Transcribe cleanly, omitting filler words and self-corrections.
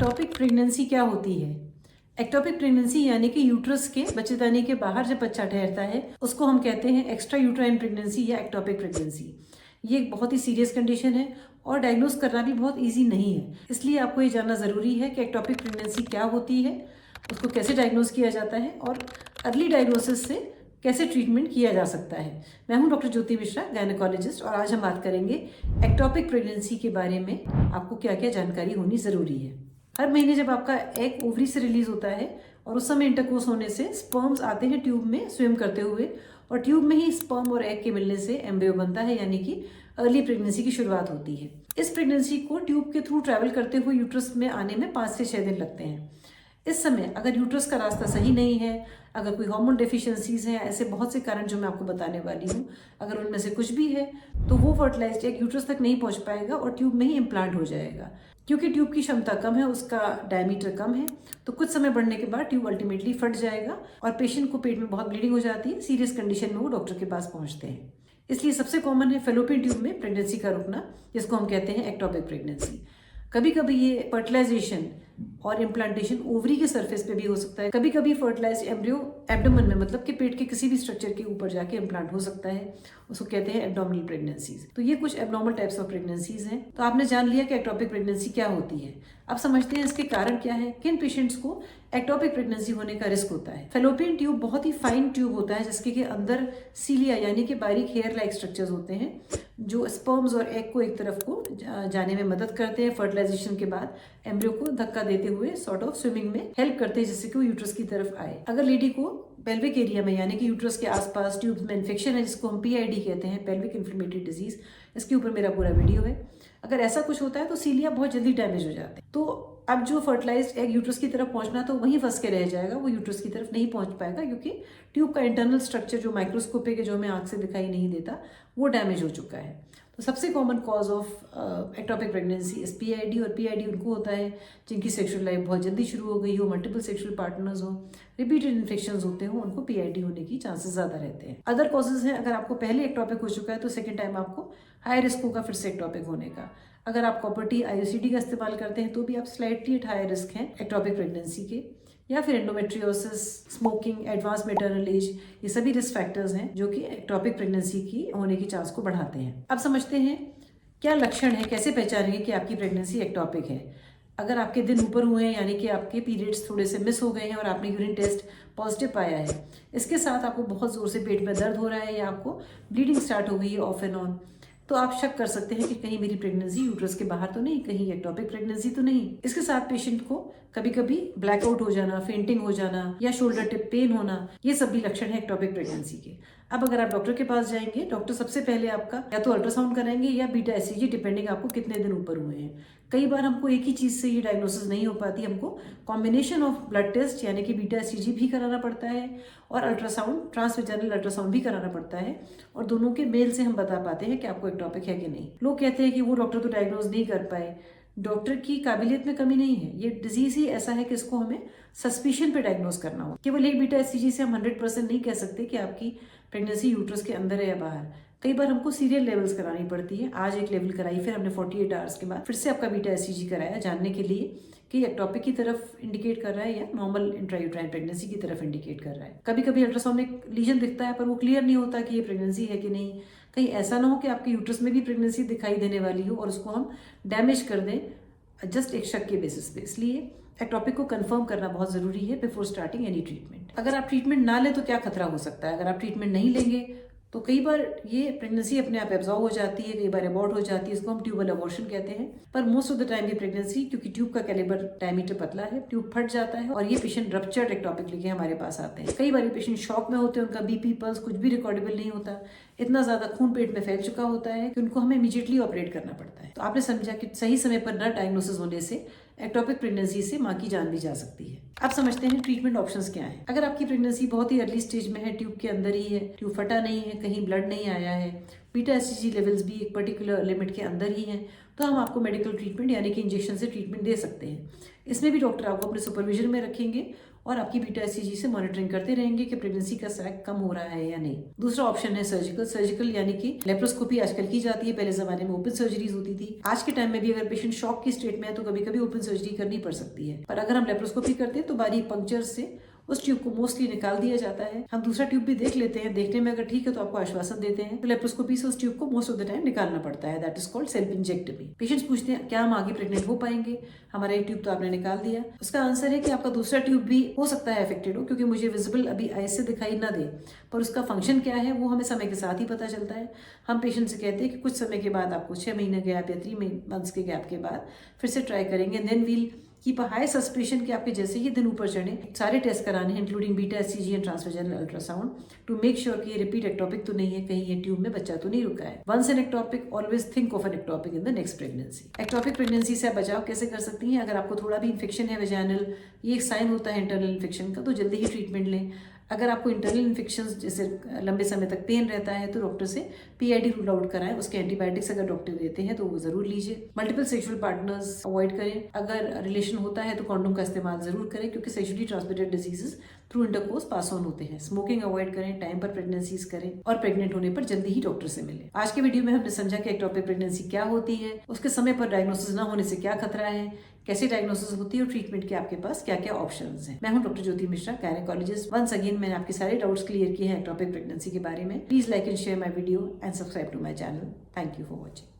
Ectopic pregnancy क्या होती है? एक्टोपिक प्रेगनेंसी यानी कि यूट्रस के बच्चेदानी के बाहर जब बच्चा ठहरता है उसको हम कहते हैं एक्स्ट्रा यूट्राइन प्रेगनेंसी या एक्टोपिक प्रेगनेंसी। ये एक बहुत ही सीरियस कंडीशन है और डायग्नोज करना भी बहुत इजी नहीं है। इसलिए आपको ये जानना ज़रूरी है कि एक्टोपिक प्रेगनेंसी क्या होती है, उसको कैसे डायग्नोज किया जाता है और अर्ली डायग्नोसिस से कैसे ट्रीटमेंट किया जा सकता है। मैं हूं डॉक्टर ज्योति मिश्रा, गायनेकोलॉजिस्ट, और आज हम बात करेंगे एक्टोपिक प्रेगनेंसी के बारे में आपको क्या क्या जानकारी होनी ज़रूरी है। हर महीने जब आपका एग ओवरी से रिलीज होता है और उस समय इंटरकोर्स होने से स्पर्म्स आते हैं ट्यूब में स्विम करते हुए, और ट्यूब में ही स्पर्म और एग के मिलने से एम्ब्रियो बनता है, यानी कि अर्ली प्रेगनेंसी की शुरुआत होती है। इस प्रेगनेंसी को ट्यूब के थ्रू ट्रैवल करते हुए यूट्रस में आने में 5 से 6 दिन लगते हैं। इस समय अगर यूट्रस का रास्ता सही नहीं है, अगर कोई हार्मोन डेफिशिएंसीज हैं, ऐसे बहुत से कारण जो मैं आपको बताने वाली हूँ, अगर उनमें से कुछ भी है तो वो फर्टिलाइज्ड एग यूट्रस तक नहीं पहुँच पाएगा और ट्यूब में ही इम्प्लांट हो जाएगा। क्योंकि ट्यूब की क्षमता कम है, उसका डायमीटर कम है, तो कुछ समय बढ़ने के बाद ट्यूब अल्टीमेटली फट जाएगा और पेशेंट को पेट में बहुत ब्लीडिंग हो जाती है। सीरियस कंडीशन में वो डॉक्टर के पास पहुँचते हैं। इसलिए सबसे कॉमन है फेलोपियन ट्यूब में प्रेगनेंसी का रुकना, जिसको हम कहते हैं एक्टोपिक प्रेगनेंसी। कभी कभी ये फर्टिलाइजेशन और इम्प्लांटेशन ओवरी के सरफेस पे भी हो सकता है। कभी कभी फर्टिलाइज्ड एम्ब्रियो एब्डोमेन में, मतलब कि पेट के किसी भी स्ट्रक्चर के ऊपर जाके इम्प्लांट हो सकता है, उसको कहते हैं एब्डोमिनल प्रेगनेंसीज। तो ये कुछ एब्नॉर्मल टाइप्स ऑफ प्रेगनेंसीज हैं। तो आपने जान लिया कि एक्टोपिक प्रेगनेंसी क्या होती है। अब समझते हैं इसके कारण क्या है, किन पेशेंट्स को एक्टोपिक प्रेगनेंसी होने का रिस्क होता है। फेलोपियन ट्यूब बहुत ही फाइन ट्यूब होता है, जिसके अंदर सीलिया यानी कि बारीक हेयर लाइक स्ट्रक्चर्स होते हैं, जो स्पर्म्स और एग को एक तरफ को जाने में मदद करते हैं। फर्टिलाइजेशन के बाद एम्ब्रियो को धक्का देते हुए सॉर्ट ऑफ स्विमिंग में हेल्प करते हैं, जिससे कि वो यूट्रस की तरफ आए। अगर लेडी को पेल्विक एरिया में यानी कि यूट्रस के आसपास ट्यूब्स में इन्फेक्शन है, जिसको हम PID कहते हैं, पेल्विक इन्फ्लेमेटरी डिजीज, इसके ऊपर मेरा पूरा वीडियो है। अगर ऐसा कुछ होता है तो सीलिया बहुत जल्दी डैमेज हो जाते हैं। तो अब जो फर्टिलाइज्ड एग यूट्रस की तरफ पहुंचना तो वहीं फंस के रह जाएगा, वो यूट्रस की तरफ नहीं पहुंच पाएगा, क्योंकि ट्यूब का इंटरनल स्ट्रक्चर जो माइक्रोस्कोपिक है, जो हमें आंख से दिखाई नहीं देता, वो डैमेज हो चुका है। तो सबसे common cause of ectopic pregnancy इस PID, और PID उनको होता है जिनकी सेक्सुअल लाइफ बहुत जल्दी शुरू हो गई हो, मल्टीपल सेक्सुअल पार्टनर्स हो, रिपीटेड इन्फेक्शंस होते हो, उनको PID होने की चांसेस ज़्यादा रहते हैं। अदर कॉजेज हैं, अगर आपको पहले एक्टोपिक हो चुका है तो सेकेंड टाइम आपको हाई रिस्क होगा फिर से एक्टोपिक होने का। अगर आप कॉपर टी IUCD का इस्तेमाल करते हैं तो भी आप स्लाइटली एट हाई रिस्क हैं एक्टोपिक प्रेगनेंसी के। या फिर endometriosis, smoking, advance maternal age, ये सभी रिस्क फैक्टर्स हैं जो कि एक्टोपिक प्रेगनेंसी की होने की चांस को बढ़ाते हैं। अब समझते हैं क्या लक्षण है, कैसे पहचानेंगे कि आपकी प्रेगनेंसी एक्टोपिक है। अगर आपके दिन ऊपर हुए हैं, यानी कि आपके पीरियड्स थोड़े से मिस हो गए हैं और आपने यूरिन टेस्ट पॉजिटिव पाया है, इसके साथ आपको बहुत ज़ोर से पेट में दर्द हो रहा है या आपको ब्लीडिंग स्टार्ट हो गई है ऑफ एंड ऑन, तो आप शक कर सकते हैं कि कहीं मेरी प्रेगनेंसी यूट्रस के बाहर तो नहीं, कहीं एक्टोपिक प्रेगनेंसी तो नहीं। इसके साथ पेशेंट को कभी कभी ब्लैकआउट हो जाना, फेंटिंग हो जाना या शोल्डर टिप पेन होना, ये सब भी लक्षण है एक्टोपिक प्रेगनेंसी के। अब अगर आप डॉक्टर के पास जाएंगे, डॉक्टर सबसे पहले आपका या तो अल्ट्रासाउंड कराएंगे या बीटा SCG, डिपेंडिंग आपको कितने दिन ऊपर हुए हैं। कई बार हमको एक ही चीज़ से ये डायग्नोसिस नहीं हो पाती, हमको कॉम्बिनेशन ऑफ ब्लड टेस्ट यानी कि बीटा SCG भी कराना पड़ता है और अल्ट्रासाउंड, ट्रांसवेजाइनल अल्ट्रासाउंड भी कराना पड़ता है, और दोनों के मेल से हम बता पाते हैं कि आपको एक्टोपिक है कि नहीं। लोग कहते हैं कि वो डॉक्टर तो डायग्नोज नहीं कर पाए। डॉक्टर की काबिलियत में कमी नहीं है, ये डिजीज ही ऐसा है कि इसको हमें सस्पिशन पे डायग्नोज करना हो। केवल एक बीटा SCG से हम 100% नहीं कह सकते कि आपकी प्रेगनेंसी यूट्रस के अंदर है या बाहर। कई बार हमको सीरियल लेवल्स करानी पड़ती है। आज एक लेवल कराई, फिर हमने 48 आवर्स के बाद फिर से आपका बीटा SCG कराया, जानने के लिए कि एक्टोपिक की तरफ इंडिकेट कर रहा है या नॉर्मल इंट्रायूट्राइन प्रेगनेंसी की तरफ इंडिकेट कर रहा है। कभी कभी अल्ट्रासाउंड में लीजन दिखता है पर वो क्लियर नहीं होता कि ये प्रेगनेंसी है कि नहीं। कहीं ऐसा ना हो कि आपके यूट्रस में भी प्रेगनेंसी दिखाई देने वाली हो और उसको हम डैमेज कर दें जस्ट एक शक के बेसिस पे। इसलिए एक्टोपिक को कंफर्म करना बहुत जरूरी है बिफोर स्टार्टिंग एनी ट्रीटमेंट। अगर आप ट्रीटमेंट ना लें तो क्या खतरा हो सकता है। अगर आप ट्रीटमेंट नहीं लेंगे तो कई बार ये प्रेगनेंसी अपने आप एब्जॉर्ब हो जाती है, कई बार अबॉर्ट हो जाती है, इसको हम ट्यूबल अबॉर्शन कहते हैं। पर मोस्ट ऑफ द टाइम ये प्रेगनेंसी, क्योंकि ट्यूब का कैलिबर डायमीटर पतला है, ट्यूब फट जाता है और ये पेशेंट रप्चर्ड एक्टोपिक लेके हमारे पास आते हैं। कई बार ये पेशेंट शॉक में होते हैं, उनका BP पल्स कुछ भी रिकॉर्डेबल नहीं होता, इतना ज्यादा खून पेट में फैल चुका होता है कि उनको हमें इमीडिएटली ऑपरेट करना पड़ता है। तो आपने समझा कि सही समय पर न डायग्नोसिस होने से एक्टोपिक प्रेगनेंसी से माँ की जान भी जा सकती है। अब समझते हैं ट्रीटमेंट ऑप्शंस क्या हैं। अगर आपकी प्रेगनेंसी बहुत ही अर्ली स्टेज में है, ट्यूब के अंदर ही है, ट्यूब फटा नहीं है, कहीं ब्लड नहीं आया है, बीटा SCG लेवल्स भी एक पर्टिकुलर लिमिट के अंदर ही हैं, तो हम आपको मेडिकल ट्रीटमेंट यानी कि इंजेक्शन से ट्रीटमेंट दे सकते हैं। इसमें भी डॉक्टर आपको अपने सुपरविजन में रखेंगे और आपकी बीटा एचसीजी से मॉनिटरिंग करते रहेंगे कि प्रेगनेंसी का सैग कम हो रहा है या नहीं। दूसरा ऑप्शन है सर्जिकल यानी कि लेप्रोस्कोपी आजकल की जाती है, पहले जमाने में ओपन सर्जरीज होती थी। आज के टाइम में भी अगर पेशेंट शॉक की स्टेट में है तो कभी कभी ओपन सर्जरी करनी पड़ सकती है, पर अगर हम लेप्रोस्कोपी करते हैं तो बारीक पंक्चर से उस ट्यूब को मोस्टली निकाल दिया जाता है। हम दूसरा ट्यूब भी देख लेते हैं, देखने में अगर ठीक है तो आपको आश्वासन देते हैं। तो लेप्रोस्कोपी से उस ट्यूब को मोस्ट ऑफ द टाइम निकालना पड़ता है, दैट इज कॉल्ड सेल्फिंजेक्टमी। पेशेंट्स पूछते हैं क्या हम आगे प्रेग्नेंट हो पाएंगे, हमारा एक ट्यूब तो आपने निकाल दिया। उसका आंसर है कि आपका दूसरा ट्यूब भी हो सकता है अफेक्टेड हो, क्योंकि मुझे विजिबल अभी आई से दिखाई ना दे, पर उसका फंक्शन क्या है वो हमें समय के साथ ही पता चलता है। हम पेशेंट से कहते हैं कि कुछ समय के बाद आपको 6 महीने गैप या 3 मंथ्स के गैप के बाद फिर से ट्राई करेंगे, then we'll keep a high suspicion कि आपके जैसे ही दिन ऊपर चढ़े सारे टेस्ट कराने हैं, including beta HCG and transvaginal ultrasound, to make sure कि ये रिपीट एक्टोपिक तो नहीं है, कहीं ये ट्यूब में बच्चा तो नहीं रुका है। Once an ectopic always think of an ectopic in the next pregnancy. Ectopic pregnancy से आप बचाव कैसे कर सकती हैं? अगर आपको थोड़ा भी इन्फेक्शन है वेजाइनल, ये एक साइन होता है इंटरनल इन्फेक्शन का, तो जल्दी ही ट्रीटमेंट लें। अगर आपको इंटरनल इन्फेक्शन जैसे लंबे समय तक पेन रहता है तो डॉक्टर से पीआईडी रूल आउट कराएं, उसके एंटीबायोटिक्स अगर डॉक्टर देते हैं तो वो जरूर लीजिए। मल्टीपल सेक्सुअल पार्टनर्स अवॉइड करें, अगर रिलेशन होता है तो कॉन्डोम का इस्तेमाल जरूर करें, क्योंकि sexually transmitted diseases through intercourse pass on होते हैं। स्मोकिंग अवॉइड करें, टाइम पर प्रेगनेंसीज करें और प्रेग्नेंट होने पर जल्दी ही डॉक्टर से मिलें। आज के वीडियो में हमने समझा कि एक्टोपिक प्रेगनेंसी क्या होती है, उसके समय पर डायग्नोसिस न होने से क्या खतरा है, कैसे डायग्नोसिस होती है और ट्रीटमेंट के आपके पास क्या क्या ऑप्शंस हैं। मैं हूं डॉक्टर ज्योति मिश्रा, गायनेकोलॉजिस्ट। वंस अगेन मैंने आपके सारे डाउट्स क्लियर किए हैं एक्टोपिक प्रेगनेंसी के बारे में। Please like and share my video and subscribe to my channel. Thank you for watching.